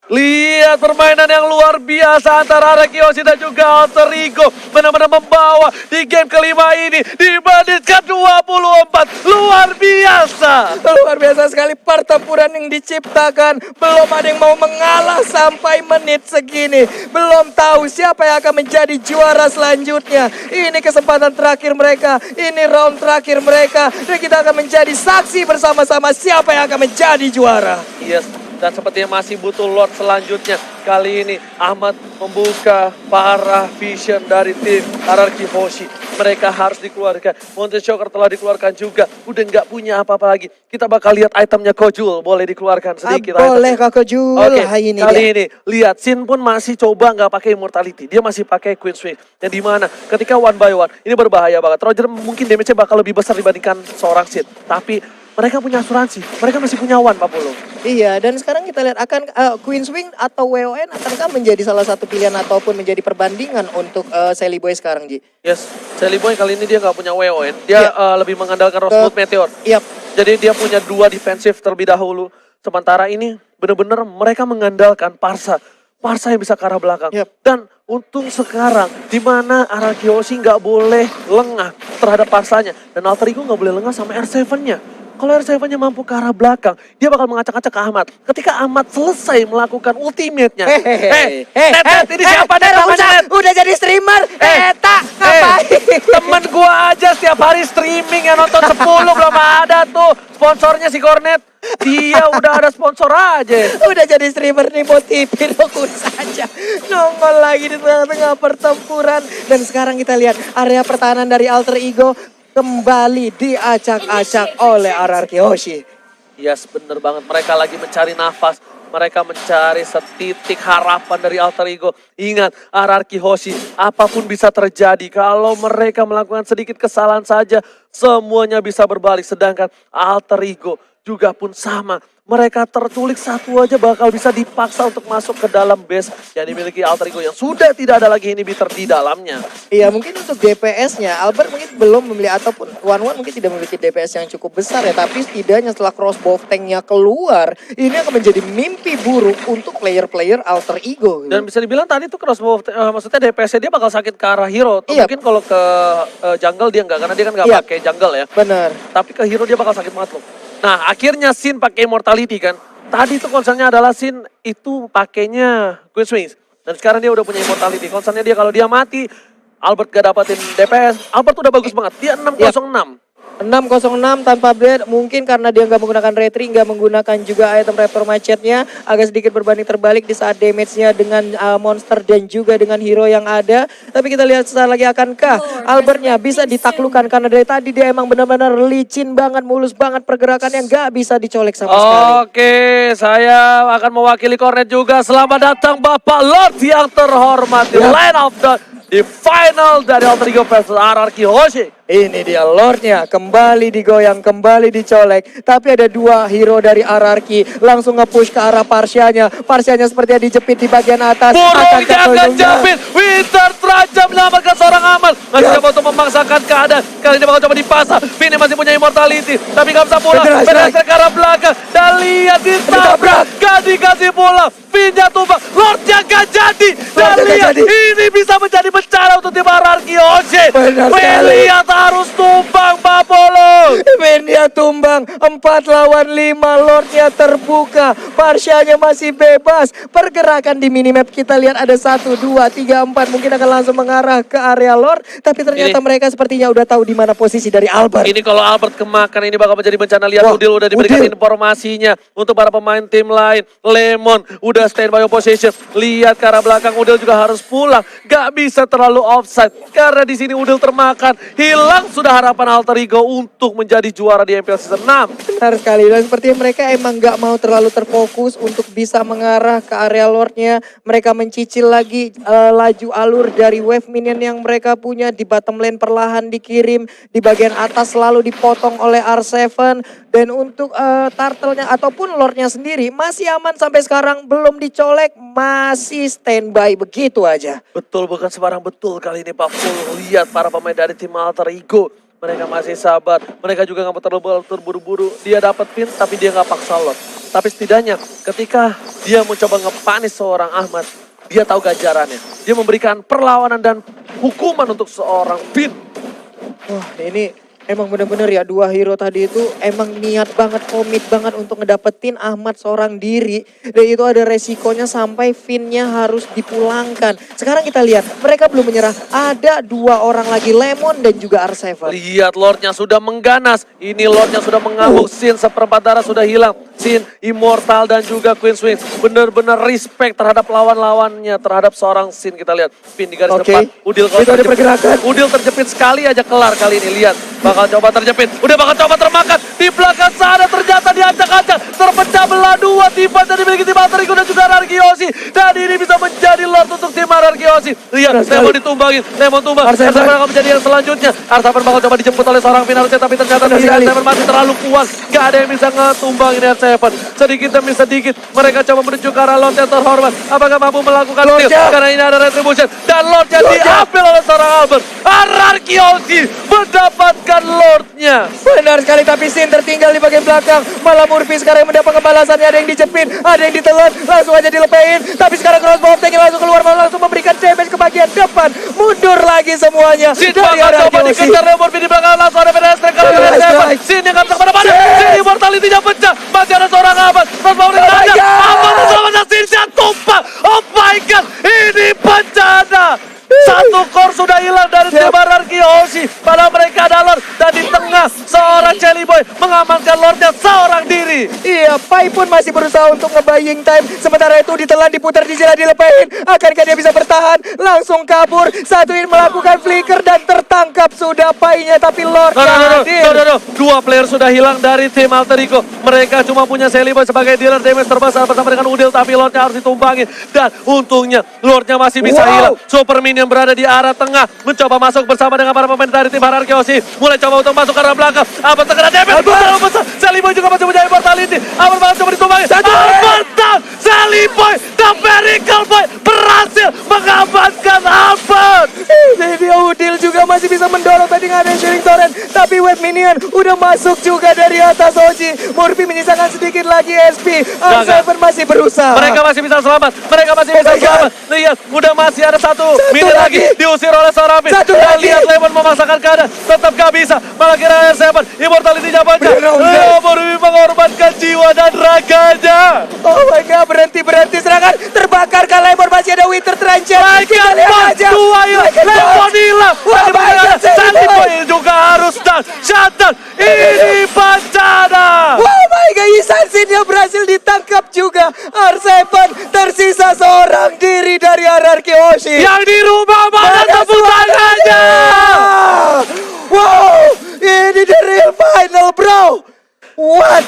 [SPEAKER 1] Lihat permainan yang luar biasa antara Rekiyoshi dan juga Alter Ego. Benar-benar membawa di game kelima ini di menit ke-24. Luar biasa.
[SPEAKER 2] Luar biasa sekali pertempuran yang diciptakan. Belum ada yang mau mengalah sampai menit segini. Belum tahu siapa yang akan menjadi juara selanjutnya. Ini kesempatan terakhir mereka. Ini round terakhir mereka. Dan kita akan menjadi saksi bersama-sama siapa yang akan menjadi juara.
[SPEAKER 1] Yes. Dan sepertinya masih butuh Lord selanjutnya. Kali ini Ahmad membuka para vision dari tim RRQ Hoshi. Mereka harus dikeluarkan. Mountain Shocker telah dikeluarkan juga. Udah nggak punya apa-apa lagi. Kita bakal lihat itemnya Kojul. Boleh dikeluarkan sedikit.
[SPEAKER 2] Boleh Kak Kojul.
[SPEAKER 1] Oke,
[SPEAKER 2] Ini
[SPEAKER 1] kali
[SPEAKER 2] dia.
[SPEAKER 1] ini lihat Sin pun masih coba nggak pakai Immortality. Dia masih pakai Queen Swing. Yang dimana ketika one by one ini berbahaya banget. Roger mungkin damage-nya bakal lebih besar dibandingkan seorang Sin. Tapi mereka punya asuransi. Mereka masih punya one, Pak Polo.
[SPEAKER 2] Iya, dan sekarang kita lihat akan Queen Swing atau WON akankah menjadi salah satu pilihan ataupun menjadi perbandingan untuk Sally Boy sekarang, Ji?
[SPEAKER 1] Yes, Sally Boy kali ini dia nggak punya WON. Dia lebih mengandalkan Rosewood Meteor.
[SPEAKER 2] Yap.
[SPEAKER 1] Jadi dia punya 2 defensif terlebih dahulu. Sementara ini benar-benar mereka mengandalkan Parsa. Parsa yang bisa ke arah belakang.
[SPEAKER 2] Yap.
[SPEAKER 1] Dan untung sekarang di mana RRQ Hoshi nggak boleh lengah terhadap Parsanya. Dan Alter Ego nggak boleh lengah sama R7-nya. Kalau R7-nya mampu ke arah belakang, dia bakal mengacak-acak ke Ahmad. Ketika Ahmad selesai melakukan ultimate-nya. Net, ini siapa Net namanya Net?
[SPEAKER 2] Udah jadi streamer. Eta, ngapain?
[SPEAKER 1] Temen gua aja setiap hari streaming yang nonton 10 belum ada tuh. Sponsornya si Cornet. Dia udah ada sponsor aja.
[SPEAKER 2] Udah jadi streamer nih mau TV fokus saja. Nongol lagi di tengah-tengah pertempuran. Dan sekarang kita lihat area pertahanan dari Alter Ego kembali diacak-acak oleh RRQ Hoshi.
[SPEAKER 1] Yes, bener banget. Mereka lagi mencari nafas. Mereka mencari setitik harapan dari Alter Ego. Ingat, RRQ Hoshi, apapun bisa terjadi. Kalau mereka melakukan sedikit kesalahan saja, semuanya bisa berbalik. Sedangkan Alter Ego juga pun sama. Mereka terculik satu aja bakal bisa dipaksa untuk masuk ke dalam base yang dimiliki Alter Ego yang sudah tidak ada lagi inhibitor di dalamnya.
[SPEAKER 2] Iya, mungkin untuk DPS-nya Albert mungkin belum memiliki ataupun One mungkin tidak memiliki DPS yang cukup besar ya, tapi setidaknya setelah crossbow tank-nya keluar, ini akan menjadi mimpi buruk untuk player-player Alter Ego.
[SPEAKER 1] Dan bisa dibilang tadi tuh crossbow, maksudnya DPS-nya dia bakal sakit ke arah hero. Atau
[SPEAKER 2] Iya.
[SPEAKER 1] mungkin kalau ke jungle dia enggak, karena dia kan nggak
[SPEAKER 2] Iya.
[SPEAKER 1] pakai jungle ya.
[SPEAKER 2] Benar.
[SPEAKER 1] Tapi ke hero dia bakal sakit banget loh. Nah akhirnya Sin pakai Immortality kan. Tadi tuh concernnya adalah Sin itu pakainya Queen Swings. Dan sekarang dia udah punya Immortality. Concernnya dia kalau dia mati, Albert gak dapetin DPS. Albert udah bagus banget, dia 606.
[SPEAKER 2] 606 tanpa blade, mungkin karena dia nggak menggunakan retri, nggak menggunakan juga item raptor macetnya, agak sedikit berbanding terbalik di saat damage-nya dengan monster dan juga dengan hero yang ada. Tapi kita lihat sesaat lagi akankah Albertnya bisa ditaklukkan, karena dari tadi dia emang benar-benar licin banget, mulus banget pergerakan yang nggak bisa dicolek sama sekali.
[SPEAKER 1] Oke, saya akan mewakili Cornet juga. Selamat datang Bapak Lord yang terhormat di line of di final dari Alter Ego versus RRQ Hoshi.
[SPEAKER 2] Ini dia Lordnya, kembali digoyang, kembali dicolek. Tapi ada 2 hero dari RRQ langsung nge-push ke arah Parsianya. Parsianya sepertinya dijepit di bagian atas.
[SPEAKER 1] Burungnya akan
[SPEAKER 2] ujungnya?
[SPEAKER 1] jepit. Winter terajam menyelamatkan seorang aman. Masih coba untuk memaksakan keadaan. Kali ini bakal coba dipasang. Vini masih punya Immortality. Tapi gak bisa pulang. Berhasil ke arah belakang. Dan lihat ditabrak. Gak dikasih pulang. Vini tumbang. Lordnya gak jadi. Dan lihat ini bisa menjadi bencana untuk tim RRQ Hoshi. Lihat harus tumbang Pak Polo.
[SPEAKER 2] Vendia tumbang, 4 lawan 5, Lordnya terbuka, Parsianya masih bebas. Pergerakan di minimap kita lihat ada 1, 2, 3, 4, mungkin akan langsung mengarah ke area Lord. Tapi ternyata mereka sepertinya udah tahu di mana posisi dari Albert.
[SPEAKER 1] Ini kalau Albert kemakan ini bakal menjadi bencana. Lihat
[SPEAKER 2] Wah,
[SPEAKER 1] Udil udah diberikan
[SPEAKER 2] Udil.
[SPEAKER 1] informasinya untuk para pemain tim lain. Lemon udah standby opposition. Lihat ke arah belakang, Udil juga harus pulang. Gak bisa terlalu offside karena di sini Udil termakan. Hilang sudah harapan Alter Ego untuk menjadi juara di MPL Season 6.
[SPEAKER 2] Benar sekali, dan sepertinya mereka emang nggak mau terlalu terfokus untuk bisa mengarah ke area Lordnya. Mereka mencicil lagi laju alur dari wave minion yang mereka punya. Di bottom lane perlahan dikirim, di bagian atas selalu dipotong oleh R7. Dan untuk turtle-nya ataupun Lordnya sendiri masih aman sampai sekarang, belum dicolek, masih standby begitu aja.
[SPEAKER 1] Betul, bukan sembarang betul kali ini Pak Full. Lihat para pemain dari tim Alter Ego. Mereka masih sabar, mereka juga nggak mau terlalu terburu-buru. Dia dapat pin tapi dia nggak paksa Lord. Tapi setidaknya ketika dia mencoba ngepanis seorang Ahmad, dia tahu ganjarannya. Dia memberikan perlawanan dan hukuman untuk seorang pin.
[SPEAKER 2] Wah, ini emang bener-bener ya, dua hero tadi itu emang niat banget, komit banget untuk ngedapetin Ahmad seorang diri. Dan itu ada resikonya sampai Finn-nya harus dipulangkan. Sekarang kita lihat, mereka belum menyerah. Ada dua orang lagi, Lemon dan juga R7.
[SPEAKER 1] Lihat Lordnya sudah mengganas. Ini Lordnya sudah mengamuk. Sin seperempat darah sudah hilang. Sin, Immortal dan juga Queen Swing. Benar-benar respect terhadap lawan-lawannya. Terhadap seorang Sin, kita lihat. Pin di garis depan. Udil kalau
[SPEAKER 2] itu ada pergerakan.
[SPEAKER 1] Udil terjepit sekali aja, kelar kali ini. Lihat. Bakal coba terjepit. Udah bakal coba termakan. Di belakang sana ternyata diacak-acak. Terpecah belah dua. Tiba jadi dimiliki tim Alter Ego dan juga Rarkiosi. Dan ini bisa menjadi Lord untuk tim Rarkiosi. Lihat, Lemon ditumbangin. Lemon tumbang. R7 akan menjadi yang selanjutnya. R7 bakal coba dijemput oleh seorang Finalnya. Tapi ternyata R7 masih terlalu kuat. Gak ada yang bisa ngetumbangin R7. Sedikit demi sedikit. Mereka coba menuju ke arah Lord yang terhormat. Apakah mampu melakukan kill? Karena ini ada retribution. Dan Lordnya diambil oleh seorang Albert. Rarkiosi mendapatkan Lordnya.
[SPEAKER 2] Benar sekali, tapi Sin tertinggal di bagian belakang. Malah Murphy sekarang yang mendapat pembalasannya. Ada yang dijepit, ada yang ditelan, langsung aja dilepein. Tapi sekarang crossbow tank langsung keluar, malah langsung memberikan damage ke bagian depan. Mundur lagi semuanya.
[SPEAKER 1] Sin
[SPEAKER 2] Dari
[SPEAKER 1] bakal coba
[SPEAKER 2] Rarkiosi.
[SPEAKER 1] dikejar Murphy di belakang, langsung ada pedestrian kalau ada Sin yang gak bisa kemana-mana. Sin immortality-nya pecah. Masih ada seorang Ahmad. Crossbow ring saja. Ahmad bersama Sin tumpah. Oh my god, ini bencana. Satu core sudah hilang dari tim Rarkiosi. Pada mereka ada Lord. Dan di tengah seorang Jelly Boy mengamankan Lordnya seorang diri.
[SPEAKER 2] Iya, Pai pun masih berusaha untuk nge-buying time. Sementara itu ditelan, diputar, dijelah, dilepehin. Akankah dia bisa bertahan? Langsung kabur. Satu ini melakukan flicker dan tertangkap sudah Pai-nya. Tapi Lord hadir.
[SPEAKER 1] Dua player sudah hilang dari tim Alter Ego. Mereka cuma punya Jelly Boy sebagai dealer damage terbesar bersama dengan Udil. Tapi Lordnya harus ditumbangin. Dan untungnya Lordnya masih bisa hilang. Super Minion berada di arah tengah. Mencoba masuk bersama dengan para pemain dari tim Rarkiosi. Mulai coba untuk masuk ke arah belakang. Apa terkena damage? Terlalu besar. Jelly Boy juga masih punya immortality. Apa bakal coba ditumbangin? Albert down. Jelly Boy, the Miracle Boy berhasil mengamankan Albert.
[SPEAKER 2] Jadi Udil juga masih bisa mendorong tadi nggak ada Shooting Torrent. Tapi wave minion udah masuk juga dari atas Oji. Murphy menyisakan sedikit lagi SP. R7 masih berusaha.
[SPEAKER 1] Mereka masih bisa selamat. Mereka masih bisa selamat. Lihat, udah masih ada satu mini lagi. Diusir oleh seorang Finn. Dan lihat Lemon memaksakan keadaan. Tetap gak bisa. Malah kira R7. Immortality-nya banyak. Murphy mengorbankan jiwa dan raganya.
[SPEAKER 2] Oh my god, berhenti serangan. Terbakar kan Lemon, masih ada Winter Trencher. Kita lihat aja.
[SPEAKER 1] Dua hilang. Lemon hilang. Jelly Boy juga harus down. Shutdown. Ini bencana.
[SPEAKER 2] Oh my god, Isan Sin-nya berhasil ditangkap juga. R7 tersisa seorang diri dari Rarkiosi.
[SPEAKER 1] Yang di rumah mana tepuk tangannya?
[SPEAKER 2] Wow, ini the real final bro. What?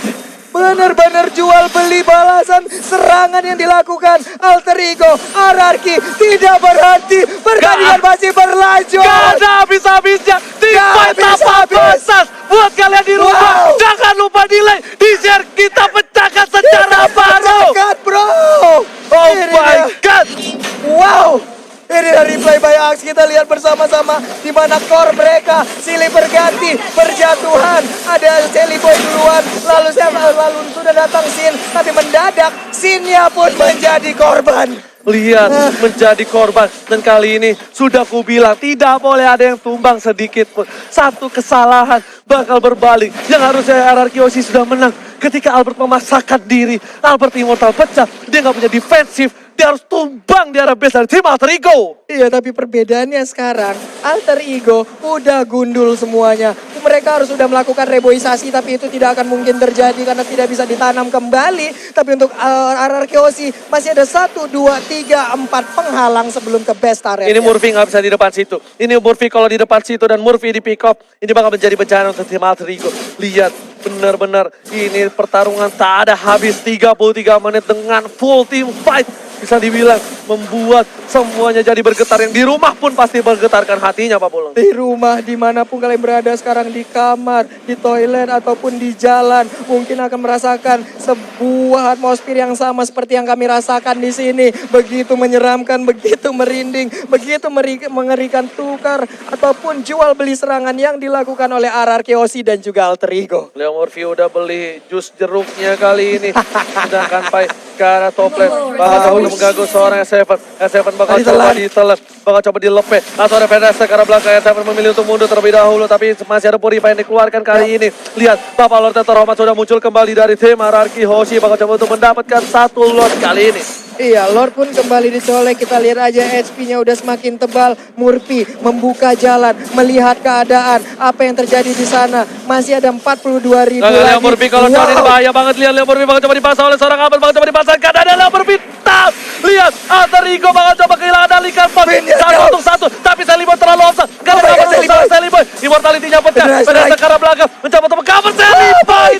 [SPEAKER 2] Benar-benar jual beli balasan serangan yang dilakukan Alter Ego. Ararki tidak berhenti, pertandingan masih berlanjut.
[SPEAKER 1] Gak ada habis-habisnya. Timfight tanpa batas. Buat kalian di rumah, jangan lupa di like, di share, kita pecahkan secara baru.
[SPEAKER 2] Pecahkan bro.
[SPEAKER 1] Oh
[SPEAKER 2] Ini
[SPEAKER 1] my
[SPEAKER 2] dia.
[SPEAKER 1] god.
[SPEAKER 2] Wow. Ini dari replay by Axe, kita lihat bersama-sama di mana core mereka silih berganti, berjatuhan. Ada Jelly Boy duluan, lalu sudah datang Sin, tapi mendadak Sin-nya pun menjadi korban.
[SPEAKER 1] Lihat, menjadi korban. Dan kali ini sudah kubilang tidak boleh ada yang tumbang sedikit pun. Satu kesalahan bakal berbalik. Yang harusnya Rarkiosi sudah menang. Ketika Albert memaksakan diri, Albert Immortal pecah. Dia nggak punya defensif. Dia harus tumbang di arah base dari tim Alter Ego.
[SPEAKER 2] Iya, tapi perbedaannya sekarang Alter Ego udah gundul semuanya. Mereka harus sudah melakukan reboisasi, tapi itu tidak akan mungkin terjadi karena tidak bisa ditanam kembali. Tapi untuk Rarkiosi masih ada 1, 2, 3, 4 penghalang sebelum ke best area.
[SPEAKER 1] Ini Murphy nggak bisa di depan situ. Ini Murphy kalau di depan situ dan Murphy di pick up, ini bakal menjadi bencana untuk tim Alter Ego. Lihat, Benar-benar ini pertarungan tak ada habis 33 menit dengan full team fight. Bisa dibilang membuat semuanya jadi bergetar. Yang di rumah pun pasti bergetarkan hatinya Pak Pulung.
[SPEAKER 2] Di rumah, dimanapun kalian berada sekarang, di kamar, di toilet, ataupun di jalan, mungkin akan merasakan sebuah atmosfer yang sama seperti yang kami rasakan di sini. Begitu menyeramkan, begitu merinding, begitu mengerikan tukar, ataupun jual beli serangan yang dilakukan oleh RRQ Osi dan juga Alter Ego.
[SPEAKER 1] Leo Murphy udah beli jus jeruknya kali ini. Sedangkan Pai ke arah top lane. Bakal coba mengganggu seorang S7. S7 bakal coba ditelan. Bakal coba dilepe. Atau ada Fedesta ke arah belakang. S7 memilih untuk mundur terlebih dahulu. Tapi masih ada Purify yang dikeluarkan kali ini. Lihat, Bapak Lord Terhormat sudah muncul kembali dari tim RRQ Hoshi. Bakal coba untuk mendapatkan satu Lord kali ini.
[SPEAKER 2] Iya, Lord pun kembali dicolek. Kita lihat aja HP-nya udah semakin tebal. Murphy membuka jalan, melihat keadaan. Apa yang terjadi di sana. Masih ada 42.000 lagi.
[SPEAKER 1] Leo Murphy kalau coba ini bahaya banget. Lihat Leo Murphy bakal coba dipasang oleh seorang Albert. Bakal coba dipasangkan. Ada Leo Murphy. Tap. Lihat, Alter Ego bakal coba kehilangan alikan pot. Satu untuk satu. Tapi Seliboy terlalu offside. Kalau Seliboy. Immortality-nya pecah. Fedesta ke arah belakang. Mencoba untuk cover Seliboy.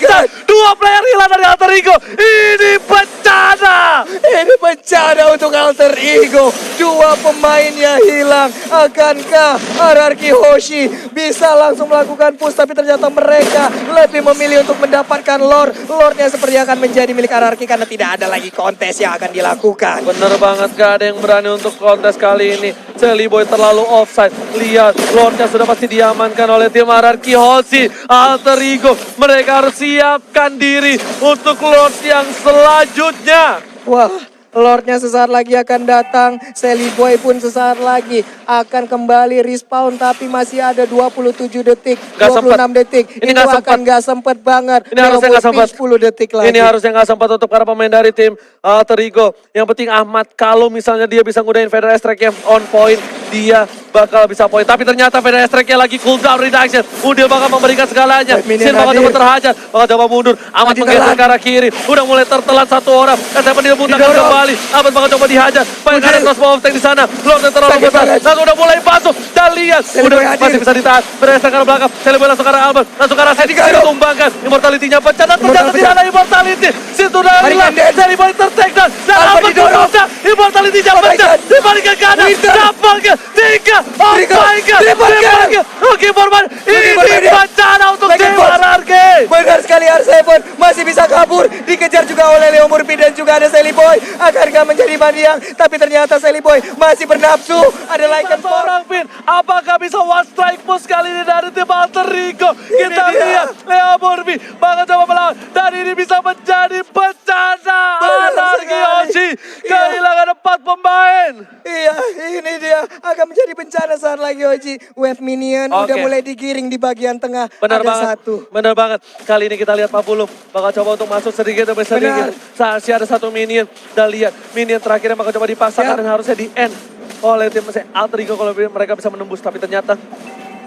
[SPEAKER 1] Dua player hilang dari Alter Ego. Ini bencana.
[SPEAKER 2] Ini bencana untuk Alter Ego. Dua pemainnya hilang. Akankah RRQ Hoshi bisa langsung melakukan push? Tapi ternyata mereka lebih memilih untuk mendapatkan Lord. Lordnya seperti akan menjadi milik RRQ karena tidak ada lagi kontes yang akan dilakukan.
[SPEAKER 1] Bener banget, gak ada yang berani untuk kontes kali ini. Seliboy terlalu offside. Lihat, Lordnya sudah pasti diamankan oleh tim RRQ Hoshi. Alter Ego, mereka harus siapkan diri untuk Lord yang selanjutnya.
[SPEAKER 2] Wah, Lordnya sesaat lagi akan datang. Seliboy pun sesaat lagi akan kembali respawn. Tapi masih ada 27 detik,
[SPEAKER 1] Gak
[SPEAKER 2] 26
[SPEAKER 1] sempet.
[SPEAKER 2] detik.
[SPEAKER 1] Ini
[SPEAKER 2] Itu
[SPEAKER 1] gak
[SPEAKER 2] akan
[SPEAKER 1] sempet.
[SPEAKER 2] gak sempet banget.
[SPEAKER 1] Ini harusnya gak sempet.
[SPEAKER 2] 10 detik lagi.
[SPEAKER 1] Ini harusnya gak sempat untuk para pemain dari tim Alter Ego. Yang penting Ahmad, kalau misalnya dia bisa ngudahin Federer Strike yang on point, dia bakal bisa poin. Tapi ternyata Federer Strike lagi cooldown reduction. Udil bakal memberikan segalanya. Sin bakal coba terhajar. Bakal coba mundur. Ahmad menggeser ke arah kiri. Udah mulai tertelan satu orang. S7 dia muntahkan kembali. Ahmad bakal coba dihajar. Banyak ada crossbow of tank di sana. Lord yang terlalu besar. Langsung udah mulai masuk. Dan lihat. Udah masih bisa ditahan. Federer Strike ke arah belakang. Seliboy langsung ke arah Albert. Langsung ke arah Sin. Ditumbangkan. Immortality-nya pecah. Dan ternyata tidak ada immortality. Sin sudah hilang. Seliboy ter-take down. Dan Albert pecah. Immortality-nya pecah. Dibalikan ke kanan. Dapatkan. 3. Oh my God. Dibalikan. Oke, Forman. Ini bencana untuk tim RRQ.
[SPEAKER 2] Benar sekali, R7 masih bisa kabur. Dikejar juga oleh Leo Murphy dan juga ada Seliboy. Akankah menjadi maniang? Tapi ternyata Seliboy masih bernafsu. Ada Lycan Force.
[SPEAKER 1] Seorang Pin, apakah bisa one strike push kali ini dari tim Alter Ego? Kita lihat Leo Murphy bakal coba melawan. Dan ini bisa menjadi bencana. RRQ Hoshi kehilangan 4 pemain.
[SPEAKER 2] Iya, ini dia akan menjadi bencana saat lagi Oji. Wave minion udah
[SPEAKER 1] Oke.
[SPEAKER 2] mulai digiring di bagian tengah.
[SPEAKER 1] Benar
[SPEAKER 2] ada
[SPEAKER 1] banget,
[SPEAKER 2] satu.
[SPEAKER 1] benar banget. Kali ini kita lihat Pak Pulung bakal coba untuk masuk sedikit demi sedikit. Saat ada satu minion, dan lihat minion terakhirnya bakal coba dipaksakan dan harusnya di end oleh tim Alter Ego kalau mereka bisa menembus. Tapi ternyata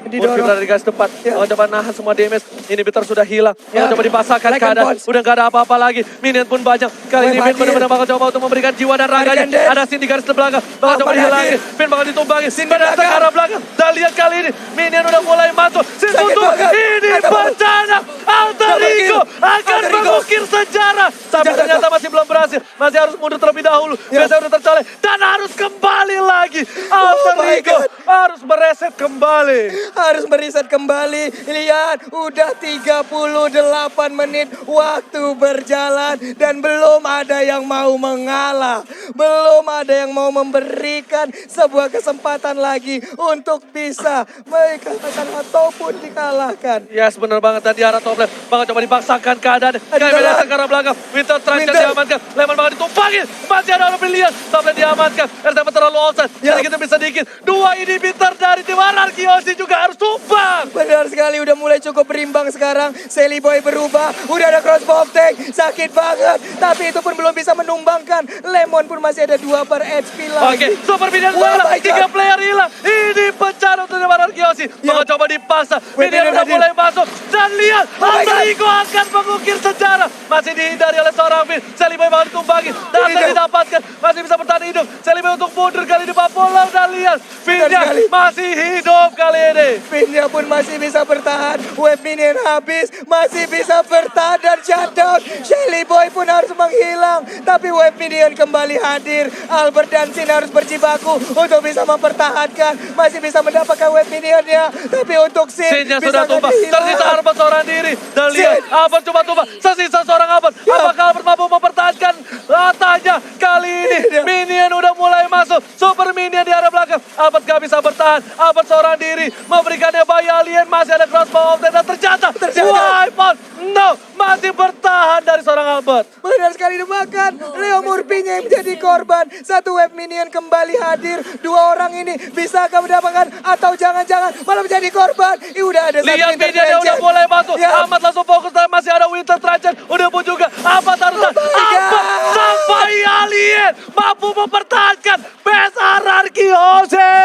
[SPEAKER 1] Murphy berada di garis depan. Bakal coba nahan semua damage. Inhibitor sudah hilang. Bakal coba dipasangkan keadaan. Udah gak ada apa-apa lagi. Minion pun banyak. Kali ini Finn benar-benar bakal coba untuk memberikan jiwa dan raganya. Ada Sin di garis belakang. Bakal coba dihilangin. Finn bakal ditumbangin. Benar ke arah belakang. Dan lihat kali ini Minion udah mulai masuk. Sin tutup. Ini bencana. Alter Ego akan mengukir sejarah. Tapi ternyata masih belum berhasil. Masih harus mundur terlebih dahulu. Biasa udah tercolek. Dan harus kembali lagi. Alter Ego harus mereset kembali.
[SPEAKER 2] Harus meriset kembali. Lihat, udah 38 menit waktu berjalan. Dan belum ada yang mau mengalah. Belum ada yang mau memberikan sebuah kesempatan lagi untuk bisa mengalahkan ataupun dikalahkan.
[SPEAKER 1] Yes, bener banget. Dan di arah top lane. Bakal coba dipaksakan keadaan. Kayak datang ke arah belakang. Winter Trunks diamankan. Lemon bakal ditumpangin. Masih ada orang pilihan. Top lane diamankan. RTM terlalu offside. Sedikit demi sedikit. Dua inhibitor dari tim RRQ Hoshi juga harus tumbang.
[SPEAKER 2] Benar sekali, udah mulai cukup berimbang sekarang. Seliboy berubah. Udah ada crossbow of tank. Sakit banget. Tapi itu pun belum bisa menumbangkan. Lemon pun masih ada 2 per HP lagi.
[SPEAKER 1] Oke, super minion hilang. 3 player hilang. Ini bencana untuk tim RRQ Hoshi. Bakal coba dipaksa. Minion udah mulai masuk. Dan lihat, Alter Ego akan mengukir sejarah. Masih dihindari oleh seorang Finn. Seliboy bakal ditumpangi. Datang didapatkan, masih bisa bertahan hidup. Celebi untuk mundur kali ini, Papola udah lihat. Finnya
[SPEAKER 2] sekali.
[SPEAKER 1] masih hidup kali ini.
[SPEAKER 2] Finnya pun masih bisa bertahan. Web minion habis, masih bisa bertahan dan shutdown. Shelly Boy pun harus menghilang. Tapi web minion kembali hadir. Albert dan Sin harus berjibaku untuk bisa mempertahankan. Masih bisa mendapatkan web minionnya. Tapi untuk Sin
[SPEAKER 1] Sinnya
[SPEAKER 2] bisa
[SPEAKER 1] sudah tumbang,
[SPEAKER 2] hilang.
[SPEAKER 1] tersisa Albert seorang diri. Dan lihat,
[SPEAKER 2] Sin.
[SPEAKER 1] Albert coba tumbang, tersisa seorang Albert.
[SPEAKER 2] Ya.
[SPEAKER 1] Apakah Albert mampu mempertahankan latanya? Kali ini
[SPEAKER 2] Tidak.
[SPEAKER 1] minion udah mulai masuk. Super minion di arah belakang. Albert gak bisa bertahan. Albert seorang diri memberikannya bayi alien. Masih ada crossbow of death dan ternyata wipe out. No, masih bertahan dari seorang Albert.
[SPEAKER 2] Benar sekali dimakan. Leo Murphy-nya yang menjadi korban. Satu web minion kembali hadir. Dua orang ini bisakah mendapatkan atau jangan-jangan malah menjadi korban. Udah ada satu
[SPEAKER 1] Lihat
[SPEAKER 2] Winter
[SPEAKER 1] minionnya udah
[SPEAKER 2] Trajan.
[SPEAKER 1] mulai masuk.
[SPEAKER 2] Ya.
[SPEAKER 1] Ahmad langsung fokus dan masih ada Winter Trajan. Udah pun juga Ahmad harus
[SPEAKER 2] Oh my
[SPEAKER 1] Ahmad
[SPEAKER 2] God.
[SPEAKER 1] sampai alien mampu mempertahankan best hierarchy Jose.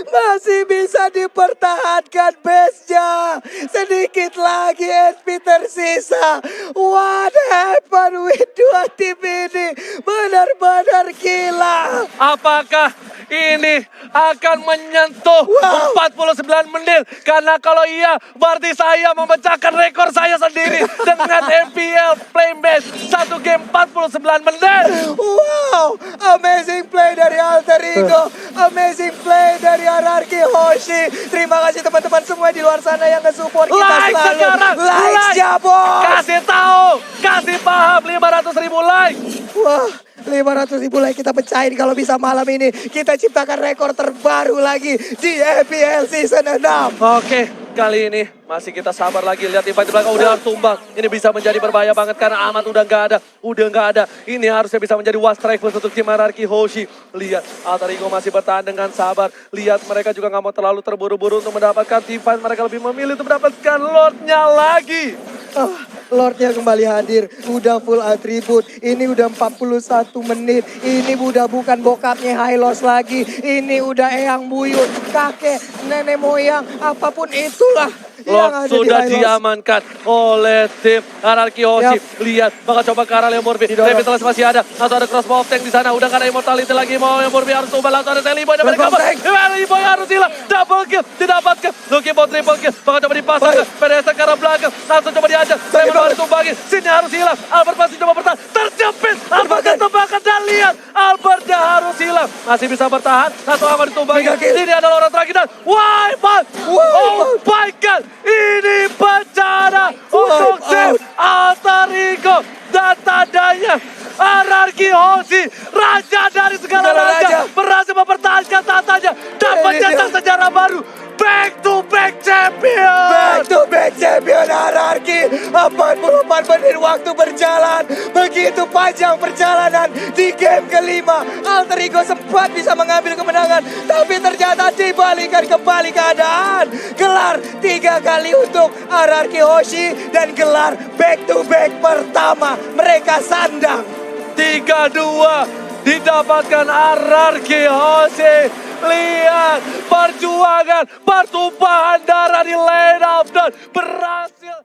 [SPEAKER 2] Masih bisa dipertahankan base-nya. Sedikit lagi SP tersisa. What happened with dua tim ini? Benar-benar gila.
[SPEAKER 1] Apakah ini akan menyentuh
[SPEAKER 2] Wow.
[SPEAKER 1] 49 menit? Karena kalau iya, berarti saya memecahkan rekor saya sendiri dengan MPL Playmatch 1 game 49 menit.
[SPEAKER 2] Wow, amazing play dari Alter Ego, amazing play dari Hierarchy Hoshi. Terima kasih teman-teman semua di luar sana yang nge-support kita
[SPEAKER 1] Like
[SPEAKER 2] selalu.
[SPEAKER 1] sekarang,
[SPEAKER 2] Like
[SPEAKER 1] like.
[SPEAKER 2] ya bos.
[SPEAKER 1] Kasih tahu, kasih paham 500.000 like.
[SPEAKER 2] Wah, 500.000 like kita pecahin kalau bisa malam ini. Kita ciptakan rekor terbaru lagi di FPL Season 6.
[SPEAKER 1] Oke, kali ini masih kita sabar lagi. Lihat invite di belakang udah tumbang. Ini bisa menjadi berbahaya banget karena Ahmad udah nggak ada. Udah nggak ada. Ini harusnya bisa menjadi was rifles untuk tim Hierarchy Hoshi. Lihat, Alter Ego masih bertahan dengan sabar. Lihat, mereka juga nggak mau terlalu terburu-buru untuk mendapatkan team fight. Mereka lebih memilih untuk mendapatkan Lordnya lagi.
[SPEAKER 2] Lordnya kembali hadir, udah full atribut. Ini udah 41 menit. Ini udah bukan bokapnya Hylos lagi. Ini udah eyang buyut, kakek, nenek moyang, apapun itulah.
[SPEAKER 1] Lord
[SPEAKER 2] yang ada
[SPEAKER 1] sudah
[SPEAKER 2] di Hylos.
[SPEAKER 1] diamankan oleh tim Hierarchy Hoshi.
[SPEAKER 2] Yap.
[SPEAKER 1] Lihat, bakal coba ke arah Leo Murphy.
[SPEAKER 2] Didorong.
[SPEAKER 1] Revitalize masih ada. Langsung ada crossbow of tank di sana. Udah gak ada immortality lagi. Mau Leo Murphy harus tumbang. Langsung ada Sally Boy. Dapat
[SPEAKER 2] Crossbow
[SPEAKER 1] cover.
[SPEAKER 2] tank.
[SPEAKER 1] Sally Boy harus hilang. Double kill. Didapatkan. Lucky Ball triple kill. Bakal coba dipasang. PDS ke arah belakang. Langsung coba diajak. Sally Boy harus tumbangin. Sini harus hilang. Albert masih coba bertahan. Terjepit. Albert ketembakan. Dan lihat. Albertnya harus hilang. Masih bisa bertahan. Langsung akan ditumbangin.
[SPEAKER 2] Mega kill.
[SPEAKER 1] Ini adalah orang terakhir. Dan wipe out. Oh my God. Ini bencana untuk tim Alter Ego dan tandanya Hierarchy Hoshi, raja dari segala raja, berhasil mempertahankan tatanya dan mencetak sejarah baru. Back to back champion.
[SPEAKER 2] Back to back champion Hierarchy. 44 menit waktu berjalan. Begitu panjang perjalanan di game kelima. Alter Ego sempat bisa mengambil kemenangan. Tapi ternyata dibalikan kembali keadaan. Gelar 3 kali untuk Hierarchy Hoshi. Dan gelar back to back pertama mereka sandang.
[SPEAKER 1] 3-2 didapatkan Hierarchy Hoshi. Lihat perjuangan, pertumpahan darah di lane of dawn berhasil.